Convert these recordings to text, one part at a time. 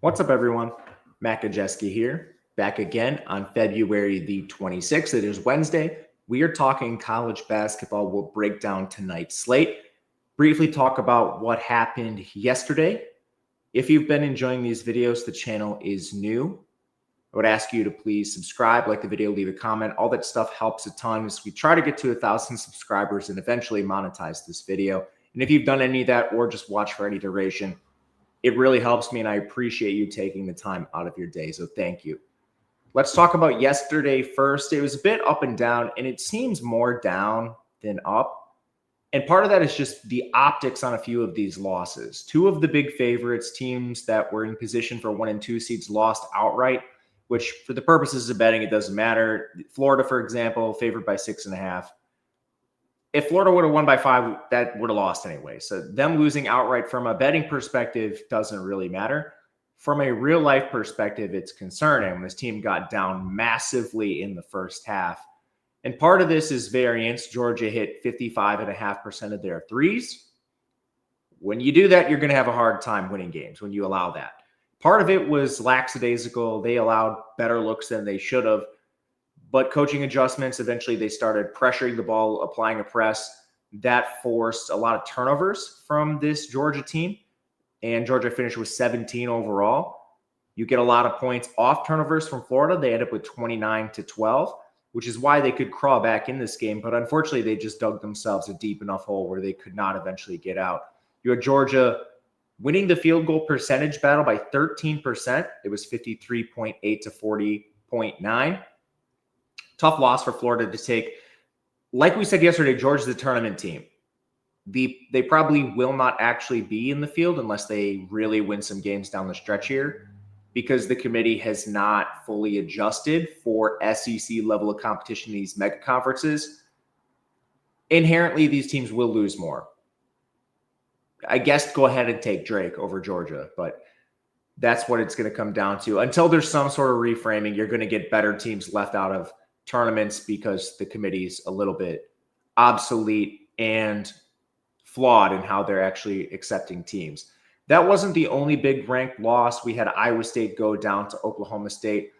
What's up, everyone? Matt Gajewski here, back again on February the 26th. It is Wednesday. We are talking college basketball. We'll break down tonight's slate, briefly talk about what happened yesterday. If you've been enjoying these videos, the channel is new. I would ask you to please subscribe, like the video, leave a comment. All that stuff helps a ton as we try to get to 1,000 subscribers and eventually monetize this video. And if you've done any of that or just watch for any duration, it really helps me, and I appreciate you taking the time out of your day, so thank you. Let's talk about yesterday first. It was a bit up and down, and it seems more down than up. And part of that is just the optics on a few of these losses. Two of the big favorites, teams that were in position for 1 and 2 seeds, lost outright, which for the purposes of betting, it doesn't matter. Florida, for example, favored by 6.5. If Florida would have won by 5, that would have lost anyway. So them losing outright from a betting perspective doesn't really matter. From a real life perspective, it's concerning. This team got down massively in the first half. And part of this is variance. Georgia hit 55.5% of their threes. When you do that, you're going to have a hard time winning games when you allow that. Part of it was lackadaisical. They allowed better looks than they should have. But coaching adjustments, eventually they started pressuring the ball, applying a press. That forced a lot of turnovers from this Georgia team. And Georgia finished with 17 overall. You get a lot of points off turnovers from Florida. They end up with 29-12, which is why they could crawl back in this game. But unfortunately, they just dug themselves a deep enough hole where they could not eventually get out. You had Georgia winning the field goal percentage battle by 13%. It was 53.8 to 40.9. Tough loss for Florida to take. Like we said yesterday, Georgia's a tournament team. They probably will not actually be in the field unless they really win some games down the stretch here, because the committee has not fully adjusted for SEC level of competition in these mega conferences. Inherently, these teams will lose more. I guess go ahead and take Drake over Georgia, but that's what it's going to come down to. Until there's some sort of reframing, you're going to get better teams left out of tournaments because the committee's a little bit obsolete and flawed in how they're actually accepting teams. That wasn't the only big ranked loss. We had Iowa State go down to Oklahoma State.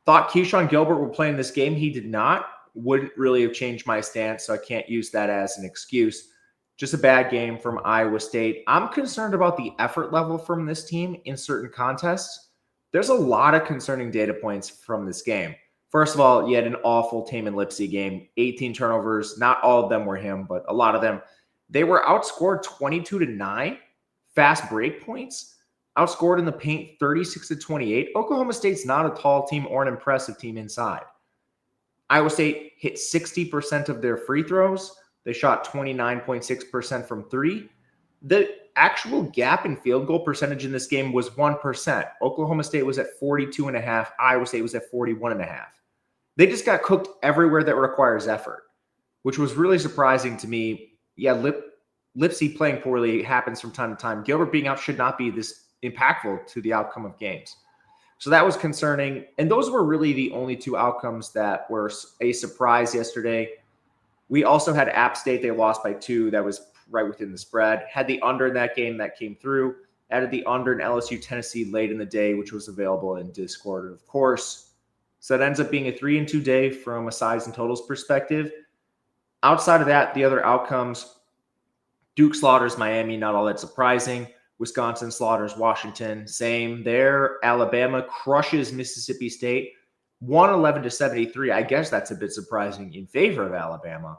Thought Keyshawn Gilbert would play in this game. He did not. Wouldn't really have changed my stance, so I can't use that as an excuse. Just a bad game from Iowa State. I'm concerned about the effort level from this team in certain contests. There's a lot of concerning data points from this game. First of all, you had an awful Taman Lipsey game, 18 turnovers. Not all of them were him, but a lot of them. They were outscored 22-9, fast break points, outscored in the paint 36-28. Oklahoma State's not a tall team or an impressive team inside. Iowa State hit 60% of their free throws. They shot 29.6% from three. The actual gap in field goal percentage in this game was 1%. Oklahoma State was at 42.5. Iowa State was at 41.5. They just got cooked everywhere that requires effort, which was really surprising to me. Yeah, Lipsey playing poorly happens from time to time. Gilbert being out should not be this impactful to the outcome of games. So that was concerning. And those were really the only two outcomes that were a surprise yesterday. We also had App State. They lost by 2. That was right within the spread. Had the under in that game that came through. Added the under in LSU Tennessee late in the day, which was available in Discord, of course. So that ends up being a 3-2 day from a size and totals perspective. Outside of that, the other outcomes, Duke slaughters Miami, not all that surprising. Wisconsin slaughters Washington, same there. Alabama crushes Mississippi State, 111-73. I guess that's a bit surprising in favor of Alabama.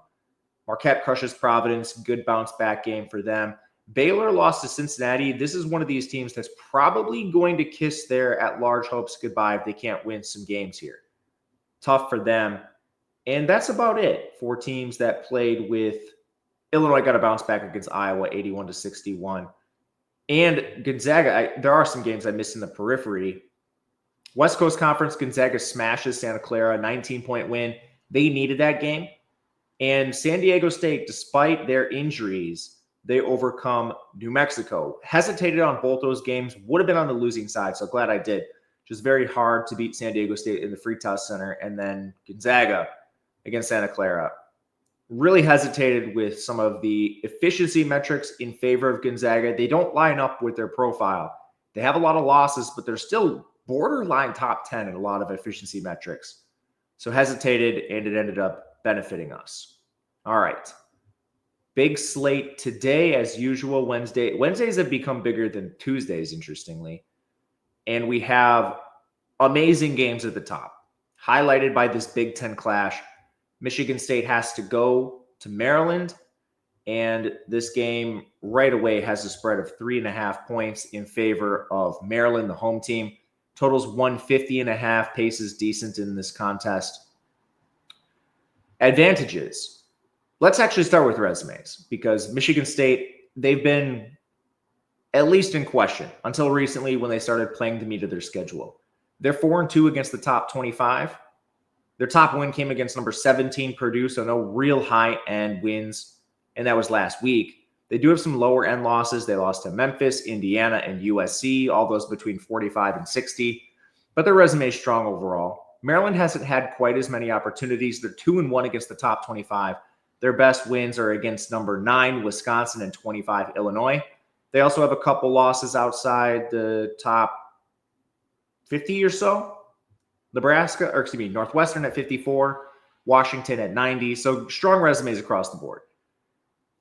Marquette crushes Providence, good bounce back game for them. Baylor lost to Cincinnati. This is one of these teams that's probably going to kiss their at-large hopes goodbye if they can't win some games here. Tough for them. And that's about it for teams that played with Illinois. Got a bounce back against Iowa, 81-61. And Gonzaga, there are some games I missed in the periphery. West Coast Conference, Gonzaga smashes Santa Clara, 19-point win. They needed that game. And San Diego State, despite their injuries, they overcome New Mexico. Hesitated on both those games, would have been on the losing side, so glad I did. Just very hard to beat San Diego State in the Fritas Center. And then Gonzaga against Santa Clara. Really hesitated with some of the efficiency metrics in favor of Gonzaga. They don't line up with their profile. They have a lot of losses, but they're still borderline top 10 in a lot of efficiency metrics. So hesitated, and it ended up benefiting us. All right. Big slate today, as usual, Wednesday. Wednesdays have become bigger than Tuesdays, interestingly. And we have amazing games at the top, highlighted by this Big Ten clash. Michigan State has to go to Maryland, and this game right away has a spread of 3.5 points in favor of Maryland, the home team. Totals 150.5. Pace is decent in this contest. Advantages. Let's actually start with resumes, because Michigan State, they've been at least in question until recently when they started playing the meat of their schedule. They're 4-2 against the top 25. Their top win came against number 17 Purdue, so no real high-end wins, and that was last week. They do have some lower-end losses. They lost to Memphis, Indiana, and USC, all those between 45 and 60, but their resume is strong overall. Maryland hasn't had quite as many opportunities. They're 2-1 against the top 25. Their best wins are against number 9 Wisconsin and 25 Illinois. They also have a couple losses outside the top 50 or so. Northwestern at 54, Washington at 90. So strong resumes across the board.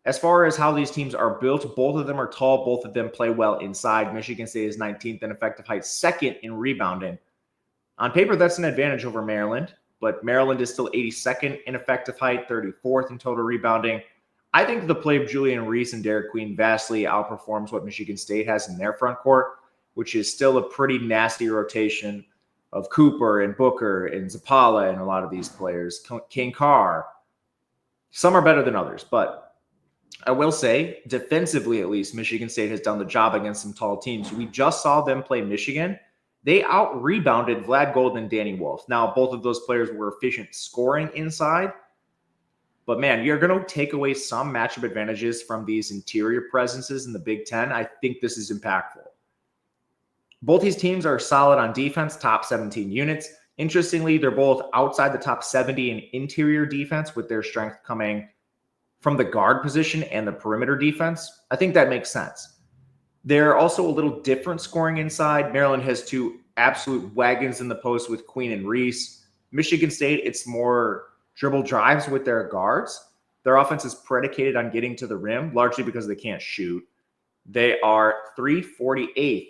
As far as how these teams are built, both of them are tall. Both of them play well inside. Michigan State is 19th in effective height, second in rebounding. On paper, that's an advantage over Maryland, but Maryland is still 82nd in effective height, 34th in total rebounding. I think the play of Julian Reese and Derek Queen vastly outperforms what Michigan State has in their front court, which is still a pretty nasty rotation of Cooper and Booker and Zapala and a lot of these players. King Carr. Some are better than others, but I will say, defensively at least, Michigan State has done the job against some tall teams. We just saw them play Michigan. They out-rebounded Vlad Golden and Danny Wolf. Now, both of those players were efficient scoring inside, but man, you're going to take away some matchup advantages from these interior presences in the Big Ten. I think this is impactful. Both these teams are solid on defense, top 17 units. Interestingly, they're both outside the top 70 in interior defense, with their strength coming from the guard position and the perimeter defense. I think that makes sense. They're also a little different scoring inside. Maryland has two absolute wagons in the post with Queen and Reese. Michigan State, it's more dribble drives with their guards. Their offense is predicated on getting to the rim, largely because they can't shoot. They are 348th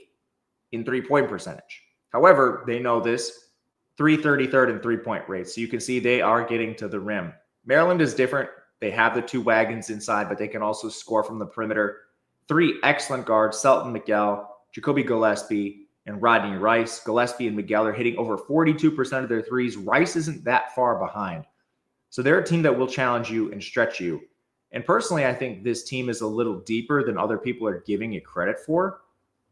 in three-point percentage. However, they know this, 333rd in three-point rate. So you can see they are getting to the rim. Maryland is different. They have the two wagons inside, but they can also score from the perimeter. Three excellent guards, Selton Miguel, Jacoby Gillespie, and Rodney Rice. Gillespie and Miguel are hitting over 42% of their threes. Rice isn't that far behind. So they're a team that will challenge you and stretch you. And personally, I think this team is a little deeper than other people are giving it credit for.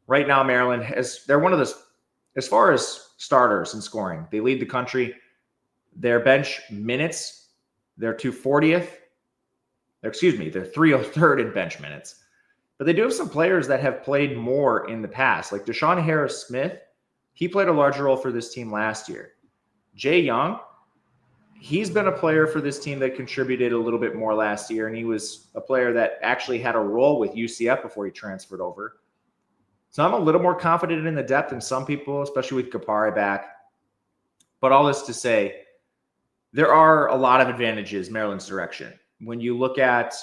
Right now, Maryland they're one of the, as far as starters in scoring, they lead the country. Their bench minutes, they're 240th. They're 303rd in bench minutes. But they do have some players that have played more in the past, like Deshaun Harris-Smith. He played a larger role for this team last year. Jay Young, he's been a player for this team that contributed a little bit more last year, and he was a player that actually had a role with UCF before he transferred over. So I'm a little more confident in the depth than some people, especially with Kapari back. But all this to say, there are a lot of advantages Maryland's direction. When you look at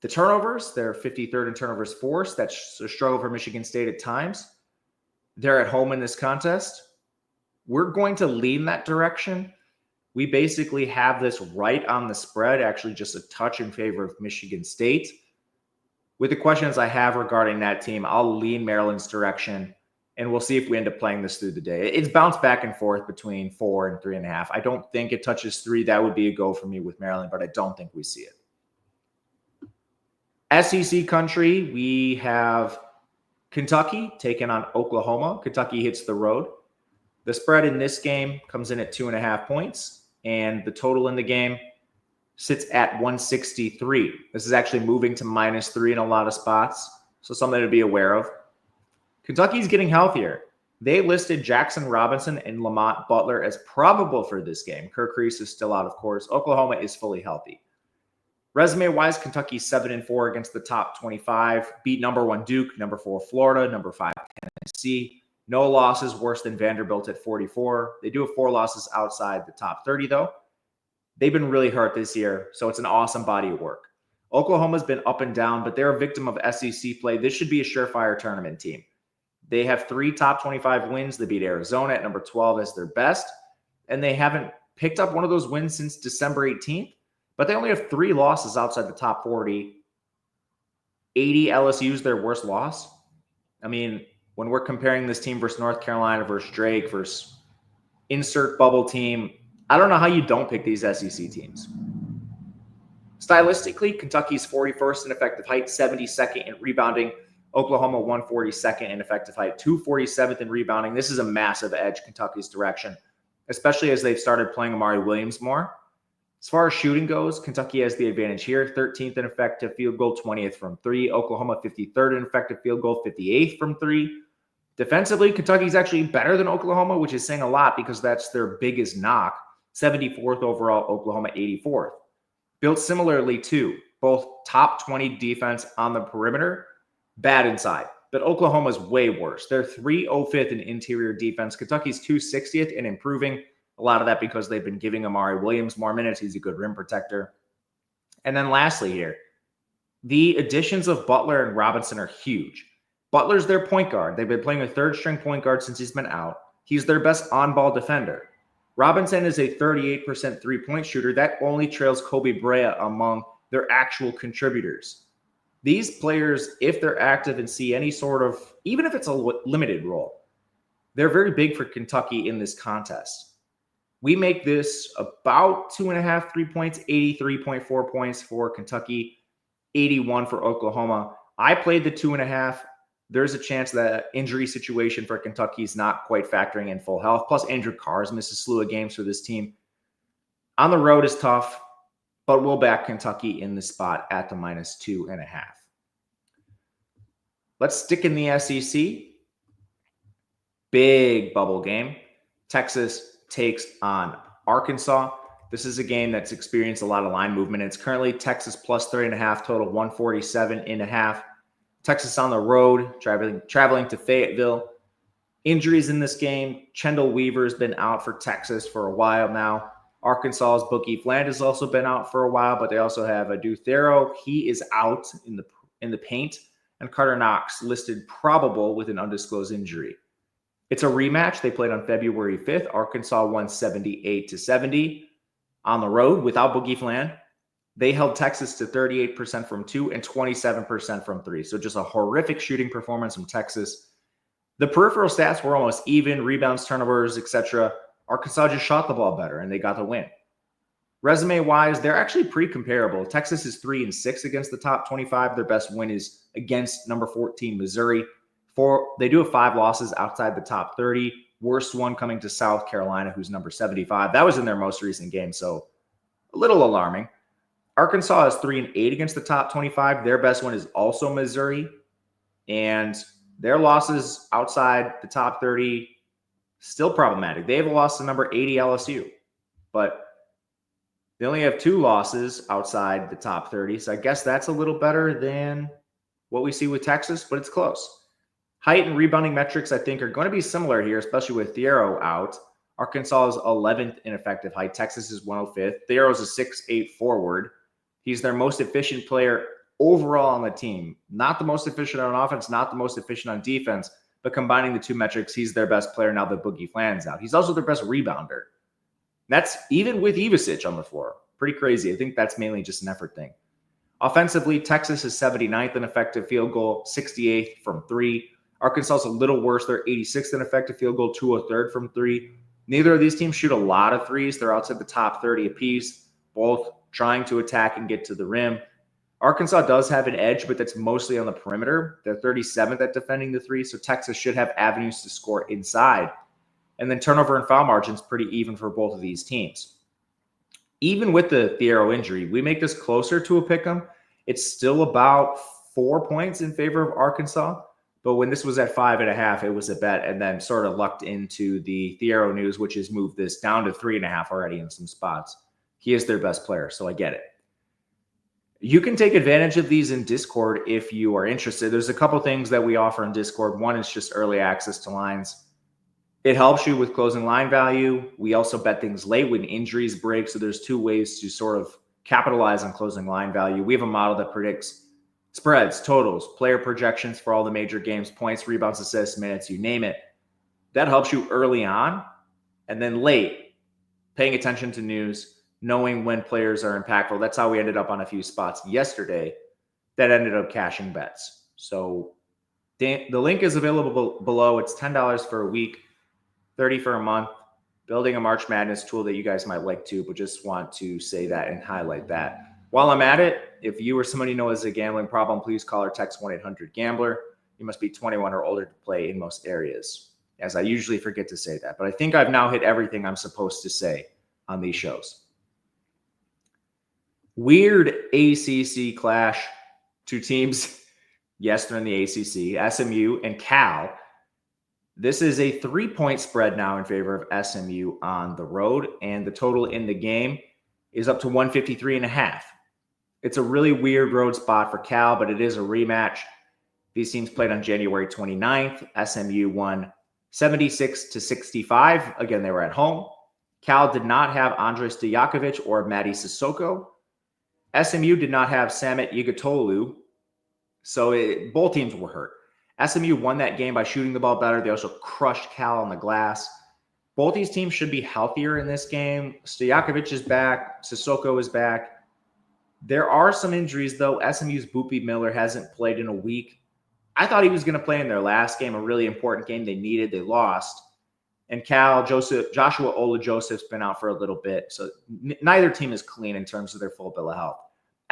the turnovers, they're 53rd in turnovers forced. That's a struggle for Michigan State at times. They're at home in this contest. We're going to lean that direction. We basically have this right on the spread, actually just a touch in favor of Michigan State. With the questions I have regarding that team, I'll lean Maryland's direction, and we'll see if we end up playing this through the day. It's bounced back and forth between 4 and 3.5. I don't think it touches 3. That would be a go for me with Maryland, but I don't think we see it. SEC country, we have Kentucky taking on Oklahoma. Kentucky hits the road. The spread in this game comes in at 2.5 points, and the total in the game sits at 163. This is actually moving to -3 in a lot of spots, so something to be aware of. Kentucky's getting healthier. They listed Jackson Robinson and Lamont Butler as probable for this game. Kirk Reese is still out, of course. Oklahoma is fully healthy. Resume-wise, Kentucky's 7-4 against the top 25. Beat number 1 Duke, number 4 Florida, number 5 Tennessee. No losses worse than Vanderbilt at 44. They do have 4 losses outside the top 30, though. They've been really hurt this year, so it's an awesome body of work. Oklahoma's been up and down, but they're a victim of SEC play. This should be a surefire tournament team. They have 3 top 25 wins. They beat Arizona at number 12 as their best, and they haven't picked up one of those wins since December 18th, but they only have 3 losses outside the top 40. 80 LSU's their worst loss. I mean, when we're comparing this team versus North Carolina versus Drake versus insert bubble team, I don't know how you don't pick these SEC teams. Stylistically, Kentucky's 41st in effective height, 72nd in rebounding. Oklahoma 142nd in effective height, 247th in rebounding. This is a massive edge Kentucky's direction, especially as they've started playing Amari Williams more. As far as shooting goes, Kentucky has the advantage here. 13th in effective field goal, 20th from 3. Oklahoma 53rd in effective field goal, 58th from 3. Defensively, Kentucky's actually better than Oklahoma, which is saying a lot because that's their biggest knock. 74th overall, Oklahoma 84th. Built similarly too, both top 20 defense on the perimeter, bad inside. But Oklahoma's way worse. They're 305th in interior defense. Kentucky's 260th and improving. A lot of that because they've been giving Amari Williams more minutes. He's a good rim protector. And then lastly here, the additions of Butler and Robinson are huge. Butler's their point guard. They've been playing a third-string point guard since he's been out. He's their best on-ball defender. Robinson is a 38% three-point shooter. That only trails Kobe Brea among their actual contributors. These players, if they're active and see any sort of, even if it's a limited role, they're very big for Kentucky in this contest. We make this about 2.5 3 points, 83.4 points for Kentucky, 81 for Oklahoma. I played the 2.5. There's a chance that injury situation for Kentucky is not quite factoring in full health. Plus, Andrew Carr's missed a slew of games for this team. On the road is tough, but we'll back Kentucky in the spot at the -2.5. Let's stick in the SEC. Big bubble game. Texas takes on Arkansas. This is a game that's experienced a lot of line movement. It's currently Texas plus 3.5, total 147.5. Texas on the road, traveling to Fayetteville. Injuries in this game. Chendall Weaver's been out for Texas for a while now. Arkansas's Bookie Fland has also been out for a while, but they also have Adu Thero. He is out in the paint. And Carter Knox listed probable with an undisclosed injury. It's a rematch. They played on February 5th. Arkansas won 78-70 on the road without Boogie Fland. They held Texas to 38% from 2 and 27% from 3. So just a horrific shooting performance from Texas. The peripheral stats were almost even, rebounds, turnovers, etc. Arkansas just shot the ball better, and they got the win. Resume-wise, they're actually pretty comparable. Texas is 3-6 against the top 25. Their best win is against number 14, Missouri. They do have 5 losses outside the top 30. Worst one coming to South Carolina, who's number 75. That was in their most recent game, so a little alarming. Arkansas is 3-8 against the top 25. Their best one is also Missouri. And their losses outside the top 30, still problematic. They have a loss to number 80 LSU. But they only have 2 losses outside the top 30. So I guess that's a little better than what we see with Texas, but it's close. Height and rebounding metrics, I think, are going to be similar here, especially with Thero out. Arkansas is 11th in effective height. Texas is 105th. Thero is a 6'8 forward. He's their most efficient player overall on the team. Not the most efficient on offense, not the most efficient on defense, but combining the 2 metrics, he's their best player now that Boogie Fland's out. He's also their best rebounder. That's even with Ivasic on the floor. Pretty crazy. I think that's mainly just an effort thing. Offensively, Texas is 79th in effective field goal, 68th from 3. Arkansas is a little worse. They're 86th in effective field goal, 203rd from 3. Neither of these teams shoot a lot of threes. They're outside the top 30 apiece, both trying to attack and get to the rim. Arkansas does have an edge, but that's mostly on the perimeter. They're 37th at defending the 3, so Texas should have avenues to score inside. And then turnover and foul margin's pretty even for both of these teams. Even with the Thero injury, we make this closer to a pick'em. It's still about 4 points in favor of Arkansas. But when this was at 5.5, it was a bet, and then sort of lucked into the Thero news, which has moved this down to 3.5 already in some spots. He is their best player, so I get it. You can take advantage of these in Discord if you are interested. There's a couple things that we offer in Discord. One is just early access to lines. It helps you with closing line value. We also bet things late when injuries break. So there's two ways to sort of capitalize on closing line value. We have a model that predicts spreads, totals, player projections for all the major games, points, rebounds, assists, minutes, you name it. That helps you early on. And then late, paying attention to news, knowing when players are impactful. That's how we ended up on a few spots yesterday that ended up cashing bets. So the link is available below. It's $10 for a week, $30 for a month. Building a March Madness tool that you guys might like too, but just want to say that and highlight that. While I'm at it, if you or somebody knows has a gambling problem, please call or text 1-800-GAMBLER. You must be 21 or older to play in most areas, as I usually forget to say that. But I think I've now hit everything I'm supposed to say on these shows. Weird ACC clash. Two teams, yes, they're in the ACC, SMU and Cal. This is a 3-point spread now in favor of SMU on the road, and the total in the game is up to 153.5. It's a really weird road spot for Cal, but it is a rematch. These teams played on January 29th. SMU won 76-65. Again, they were at home. Cal did not have Andres Stojakovic or Mady Sissoko. SMU did not have Samit Yigitolu, so both teams were hurt. SMU won that game by shooting the ball better. They also crushed Cal on the glass. Both these teams should be healthier in this game. Stojakovic is back. Sissoko is back. There are some injuries, though. SMU's Boopy Miller hasn't played in a week. I thought he was going to play in their last game, a really important game they needed. They lost. And Cal, Joshua Ola Joseph's been out for a little bit. So neither team is clean in terms of their full bill of health.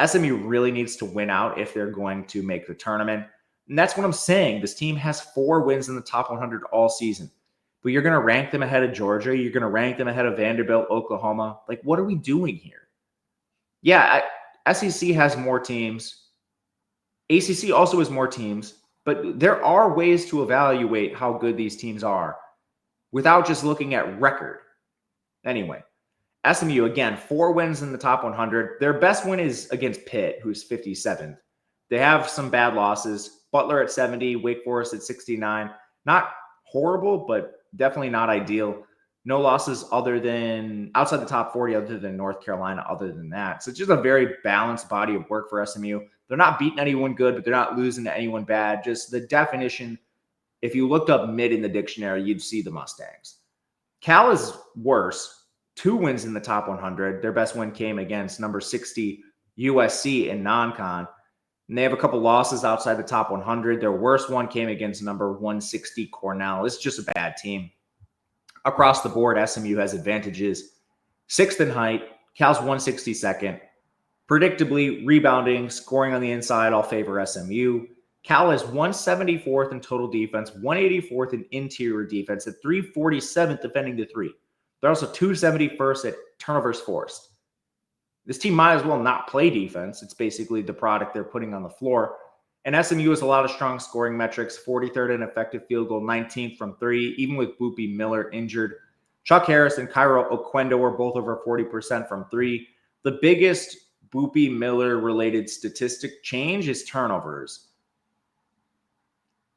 SMU really needs to win out if they're going to make the tournament. And that's what I'm saying. This team has 4 wins in the top 100 all season. But you're going to rank them ahead of Georgia. You're going to rank them ahead of Vanderbilt, Oklahoma. Like, what are we doing here? Yeah, SEC has more teams. ACC also has more teams. But there are ways to evaluate how good these teams are without just looking at record. Anyway, SMU, again, 4 wins in the top 100. Their best win is against Pitt, who's 57th. They have some bad losses. Butler at 70, Wake Forest at 69. Not horrible, but definitely not ideal. No losses outside the top 40 other than North Carolina other than that. So it's just a very balanced body of work for SMU. They're not beating anyone good, but they're not losing to anyone bad. Just the definition, if you looked up mid in the dictionary, you'd see the Mustangs. Cal is worse. 2 wins in the top 100. Their best win came against number 60 USC in non-con. And they have a couple losses outside the top 100. Their worst one came against number 160 Cornell. It's just a bad team. Across the board, SMU has advantages. 6th in height. Cal's 162nd. Predictably, rebounding, scoring on the inside all favor SMU. Cal is 174th in total defense, 184th in interior defense, at 347th defending the 3. They're also 271st at turnovers forced. This team might as well not play defense. It's basically the product they're putting on the floor. And SMU has a lot of strong scoring metrics, 43rd in effective field goal, 19th from 3, even with Boopy Miller injured. Chuck Harris and Cairo Oquendo were both over 40% from 3. The biggest Boopy Miller-related statistic change is turnovers.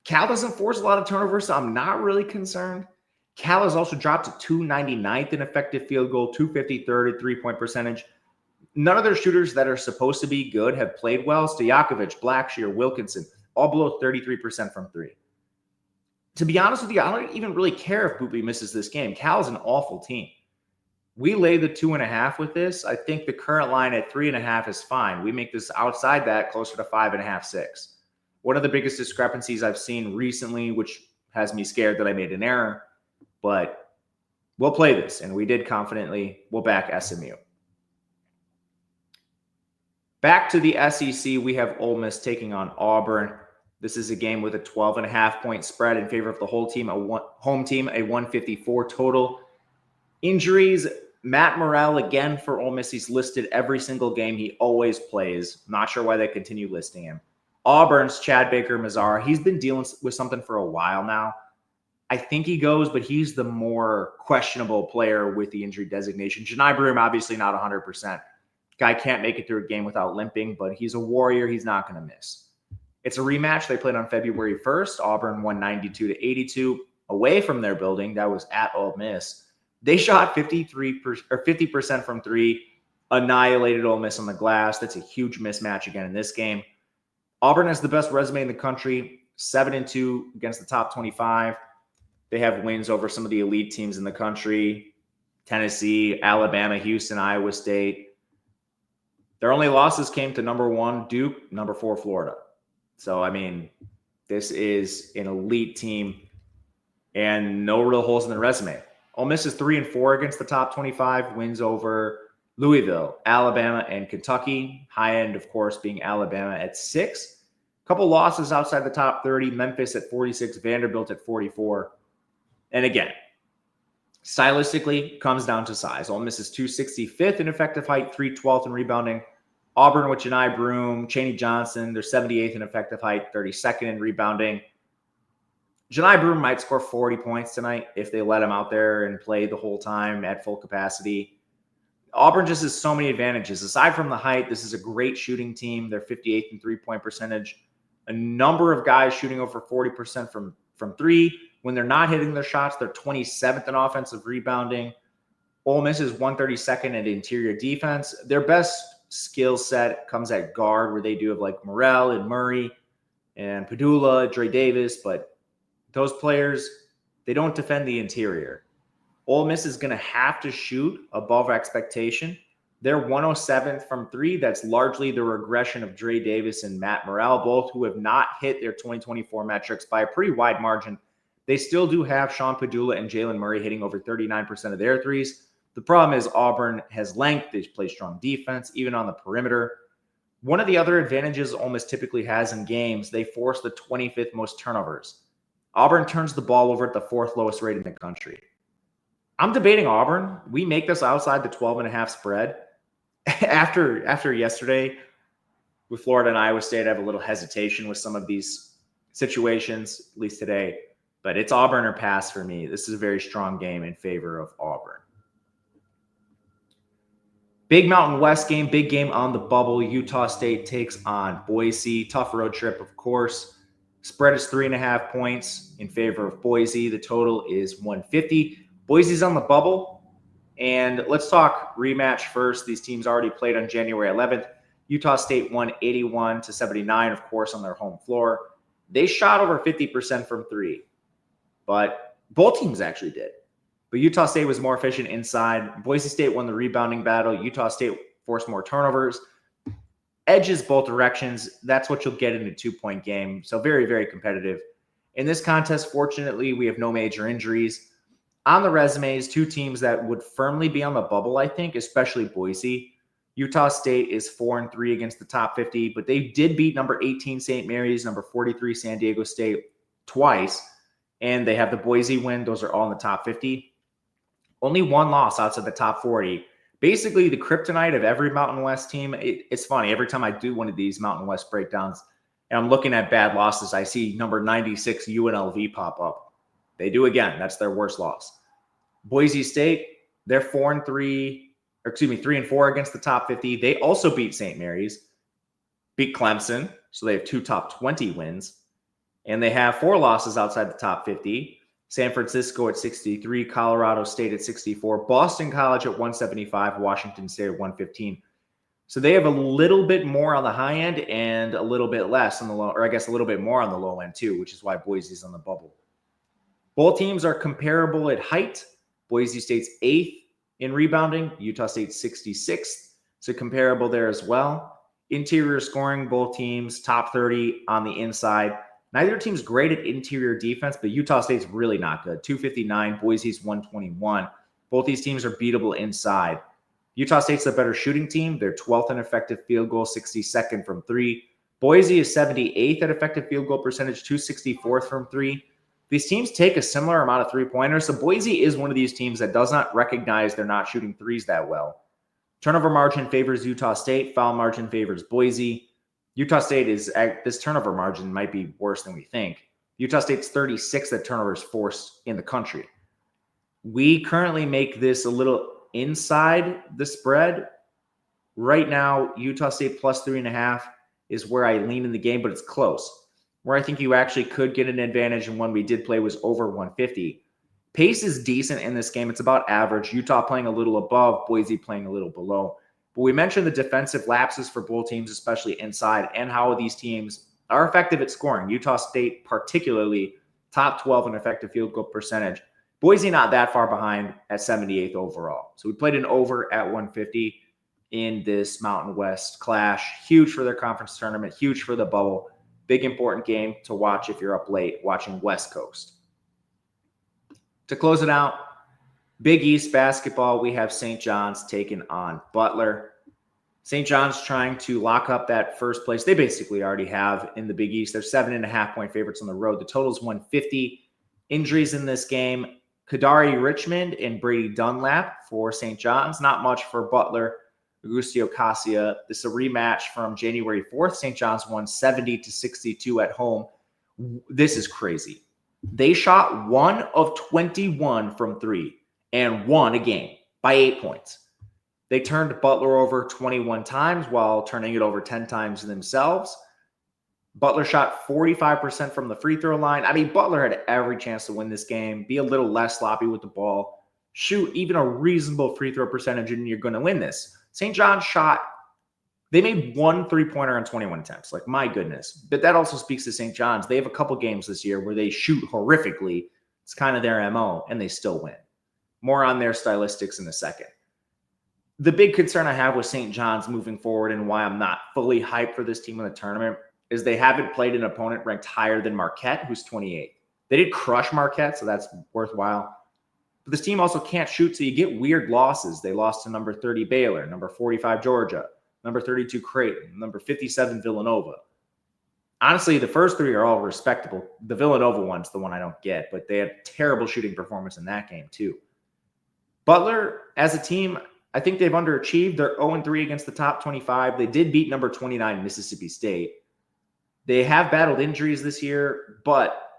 Cal doesn't force a lot of turnovers, so I'm not really concerned. Cal has also dropped to 299th in effective field goal, 253rd at 3-point percentage. None of their shooters that are supposed to be good have played well. Stojakovic, Blackshear, Wilkinson, all below 33% from 3. To be honest with you, I don't even really care if Boopy misses this game. Cal is an awful team. We lay the 2.5 with this. I think the current line at 3.5 is fine. We make this outside that closer to 5.5, 6. One of the biggest discrepancies I've seen recently, which has me scared that I made an error, but we'll play this, and we did confidently. We'll back SMU. Back to the SEC, we have Ole Miss taking on Auburn. This is a game with a 12.5-point spread in favor of the home team, a 154 total. Injuries, Matt Morrell, again, for Ole Miss, he's listed every single game he always plays. Not sure why they continue listing him. Auburn's Chad Baker-Mazara, he's been dealing with something for a while now. I think he goes, but he's the more questionable player with the injury designation. Janai Broome, obviously not 100%. Guy can't make it through a game without limping, but he's a warrior. He's not going to miss. It's a rematch. They played on February 1st. Auburn won 92-82 away from their building. That was at Ole Miss. They shot 50% from three, annihilated Ole Miss on the glass. That's a huge mismatch again in this game. Auburn has the best resume in the country, 7-2 against the top 25. They have wins over some of the elite teams in the country: Tennessee, Alabama, Houston, Iowa State. Their only losses came to number 1 Duke, number 4 Florida. So, I mean, this is an elite team and no real holes in the resume. Ole Miss is 3-4 against the top 25, wins over Louisville, Alabama, and Kentucky. High end, of course, being Alabama at 6. A couple losses outside the top 30, Memphis at 46, Vanderbilt at 44. And again, stylistically, comes down to size. Ole Miss is 265th in effective height, 312th in rebounding. Auburn with Janai Broome, Chaney Johnson, they're 78th in effective height, 32nd in rebounding. Janai Broome might score 40 points tonight if they let him out there and play the whole time at full capacity. Auburn just has so many advantages. Aside from the height, this is a great shooting team. They're 58th in three-point percentage. A number of guys shooting over 40% from three. When they're not hitting their shots, they're 27th in offensive rebounding. Ole Miss is 132nd at interior defense. Their best skill set comes at guard, where they do have like Morrell and Murray and Padula, Dre Davis, but those players, they don't defend the interior. Ole Miss is going to have to shoot above expectation. They're 107th from three. That's largely the regression of Dre Davis and Matt Morrell, both who have not hit their 2024 metrics by a pretty wide margin. They still do have Sean Padula and Jalen Murray hitting over 39% of their threes. The problem is Auburn has length. They play strong defense, even on the perimeter. One of the other advantages Ole Miss typically has in games, they force the 25th most turnovers. Auburn turns the ball over at the 4th lowest rate in the country. I'm debating Auburn. We make this outside the 12.5 spread. After yesterday with Florida and Iowa State, I have a little hesitation with some of these situations, at least today. But it's Auburn or pass for me. This is a very strong game in favor of Auburn. Big Mountain West game, big game on the bubble. Utah State takes on Boise. Tough road trip, of course. Spread is 3.5 points in favor of Boise. The total is 150. Boise's on the bubble. And let's talk rematch first. These teams already played on January 11th. Utah State won 81-79, of course, on their home floor. They shot over 50% from three, but both teams actually did. But Utah State was more efficient inside. Boise State won the rebounding battle. Utah State forced more turnovers. Edges both directions. That's what you'll get in a 2-point game. So very, very competitive. In this contest, fortunately, we have no major injuries. On the resumes, two teams that would firmly be on the bubble, I think, especially Boise. Utah State is 4-3 against the top 50, but they did beat number 18 St. Mary's, number 43 San Diego State twice, and they have the Boise win. Those are all in the top 50. Only one loss outside the top 40. Basically, the kryptonite of every Mountain West team. It's funny. Every time I do one of these Mountain West breakdowns, and I'm looking at bad losses, I see number 96 UNLV pop up. They do again. That's their worst loss. Boise State, they're 3-4 against the top 50. They also beat St. Mary's, beat Clemson, so they have 2 top 20 wins, and they have 4 losses outside the top 50. San Francisco at 63, Colorado State at 64, Boston College at 175, Washington State at 115. So they have a little bit more on the high end and a little bit less on the low, or I guess a little bit more on the low end too, which is why Boise's on the bubble. Both teams are comparable at height. Boise State's 8th in rebounding, Utah State's 66th. So comparable there as well. Interior scoring, both teams top 30 on the inside. Neither team's great at interior defense, but Utah State's really not good. 259, Boise's 121. Both these teams are beatable inside. Utah State's the better shooting team. They're 12th in effective field goal, 62nd from three. Boise is 78th at effective field goal percentage, 264th from three. These teams take a similar amount of three-pointers, so Boise is one of these teams that does not recognize they're not shooting threes that well. Turnover margin favors Utah State. Foul margin favors Boise. Utah State this turnover margin might be worse than we think. Utah State's 36th at turnovers forced in the country. We currently make this a little inside the spread. Right now, Utah State plus 3.5 is where I lean in the game, but it's close. Where I think you actually could get an advantage, and one we did play was over 150. Pace is decent in this game. It's about average. Utah playing a little above, Boise playing a little below. But we mentioned the defensive lapses for both teams, especially inside, and how these teams are effective at scoring. Utah State particularly top 12 in effective field goal percentage. Boise not that far behind at 78th overall. So we played an over at 150 in this Mountain West clash. Huge for their conference tournament, huge for the bubble. Big important game to watch if you're up late watching West Coast. To close it out, Big East basketball, we have St. John's taking on Butler. St. John's trying to lock up that first place. They basically already have in the Big East. They're 7.5-point favorites on the road. The total is 150. Injuries in this game, Kadari Richmond and Brady Dunlap for St. John's. Not much for Butler. Augusto Cassia. This is a rematch from January 4th. St. John's won 70-62 at home. This is crazy. They shot 1 of 21 from 3 and won a game by 8 points. They turned Butler over 21 times while turning it over 10 times themselves. Butler shot 45% from the free throw line. I mean, Butler had every chance to win this game, be a little less sloppy with the ball, shoot even a reasonable free throw percentage, and you're going to win this. St. John's they made 1 3-pointer on 21 attempts. Like, my goodness. But that also speaks to St. John's. They have a couple games this year where they shoot horrifically. It's kind of their MO, and they still win. More on their stylistics in a second. The big concern I have with St. John's moving forward and why I'm not fully hyped for this team in the tournament is they haven't played an opponent ranked higher than Marquette, who's 28th. They did crush Marquette, so that's worthwhile. But this team also can't shoot, so you get weird losses. They lost to number 30 Baylor, number 45 Georgia, number 32 Creighton, number 57 Villanova. Honestly, the first 3 are all respectable. The Villanova one's the one I don't get, but they had terrible shooting performance in that game too. Butler, as a team, I think they've underachieved. They're 0-3 against the top 25. They did beat number 29 Mississippi State. They have battled injuries this year, but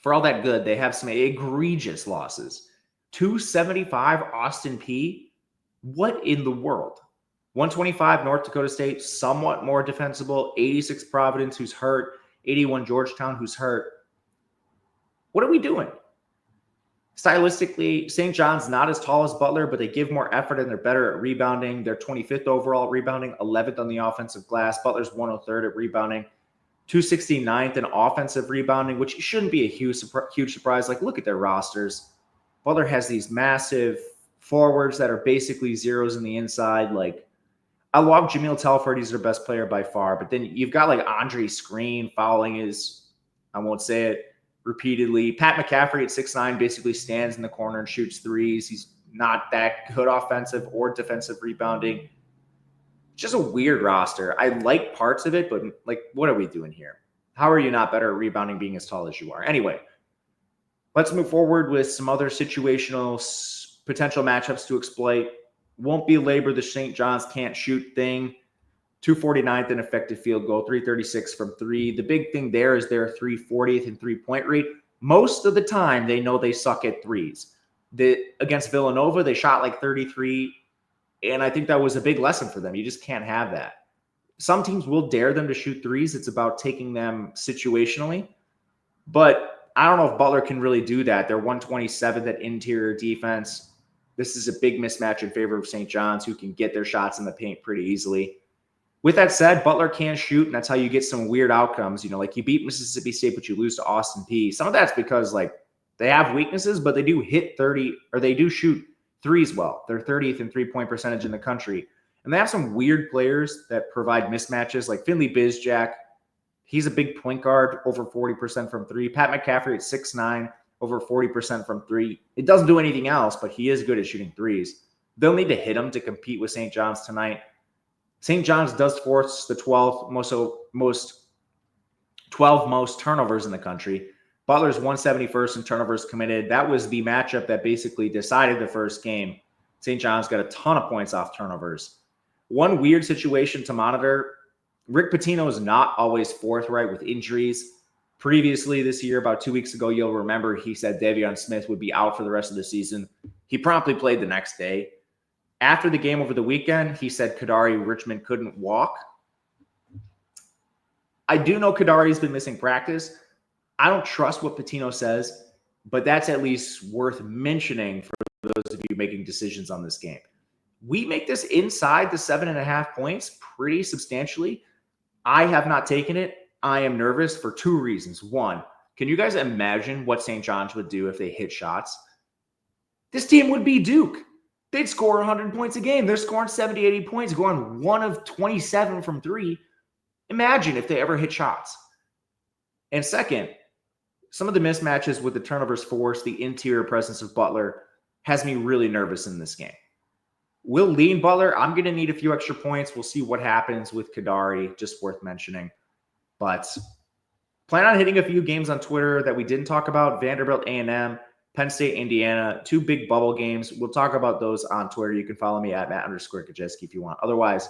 for all that good, they have some egregious losses. 275 Austin Peay. What in the world? 125 North Dakota State, somewhat more defensible. 86 Providence, who's hurt. 81 Georgetown, who's hurt. What are we doing? Stylistically, St. John's not as tall as Butler, but they give more effort and they're better at rebounding. They're 25th overall at rebounding, 11th on the offensive glass. Butler's 103rd at rebounding, 269th in offensive rebounding, which shouldn't be a huge surprise. Like, look at their rosters. Butler has these massive forwards that are basically zeros in the inside. Like, I love Jameel Telford. He's their best player by far. But then you've got like Andre Screen fouling I won't say it, repeatedly. Pat McCaffrey at 6'9" basically stands in the corner and shoots threes. He's not that good offensive or defensive rebounding. It's just a weird roster. I like parts of it, but like, what are we doing here? How are you not better at rebounding being as tall as you are? Anyway, let's move forward with some other situational potential matchups to exploit. Won't belabor the St. John's can't shoot thing. 249th in effective field goal, 336 from 3. The big thing there is their 340th in three-point rate. Most of the time, they know they suck at threes. Against Villanova, they shot like 33, and I think that was a big lesson for them. You just can't have that. Some teams will dare them to shoot threes. It's about taking them situationally. But I don't know if Butler can really do that. They're 127th at interior defense. This is a big mismatch in favor of St. John's, who can get their shots in the paint pretty easily. With that said, Butler can shoot, and that's how you get some weird outcomes. You know, like you beat Mississippi State, but you lose to Austin Peay. Some of that's because, like, they have weaknesses, but they do hit 30, or they do shoot threes well. They're 30th in three-point percentage in the country. And they have some weird players that provide mismatches, like Finley Bizjack. He's a big point guard, over 40% from 3. Pat McCaffrey at 6'9", over 40% from 3. It doesn't do anything else, but he is good at shooting threes. They'll need to hit him to compete with St. John's tonight. St. John's does force the 12 most turnovers in the country. Butler's 171st in turnovers committed. That was the matchup that basically decided the first game. St. John's got a ton of points off turnovers. One weird situation to monitor, Rick Pitino is not always forthright with injuries. Previously this year, about 2 weeks ago, you'll remember he said Davion Smith would be out for the rest of the season. He promptly played the next day. After the game over the weekend, he said Kadari Richmond couldn't walk. I do know Kadari's been missing practice. I don't trust what Pitino says, but that's at least worth mentioning for those of you making decisions on this game. We make this inside the 7.5 points pretty substantially. I have not taken it. I am nervous for two reasons. One, can you guys imagine what St. John's would do if they hit shots? This team would be Duke. They'd score 100 points a game. They're scoring 70, 80 points, going 1 of 27 from 3. Imagine if they ever hit shots. And second, some of the mismatches with the turnovers forced, the interior presence of Butler has me really nervous in this game. We'll lean Butler. I'm going to need a few extra points. We'll see what happens with Kadari, just worth mentioning. But plan on hitting a few games on Twitter that we didn't talk about. Vanderbilt A&M, Penn State, Indiana, 2 big bubble games. We'll talk about those on Twitter. You can follow me at Matt_Gajewski if you want. Otherwise,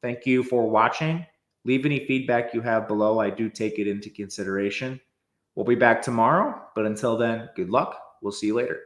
thank you for watching. Leave any feedback you have below. I do take it into consideration. We'll be back tomorrow, but until then, good luck. We'll see you later.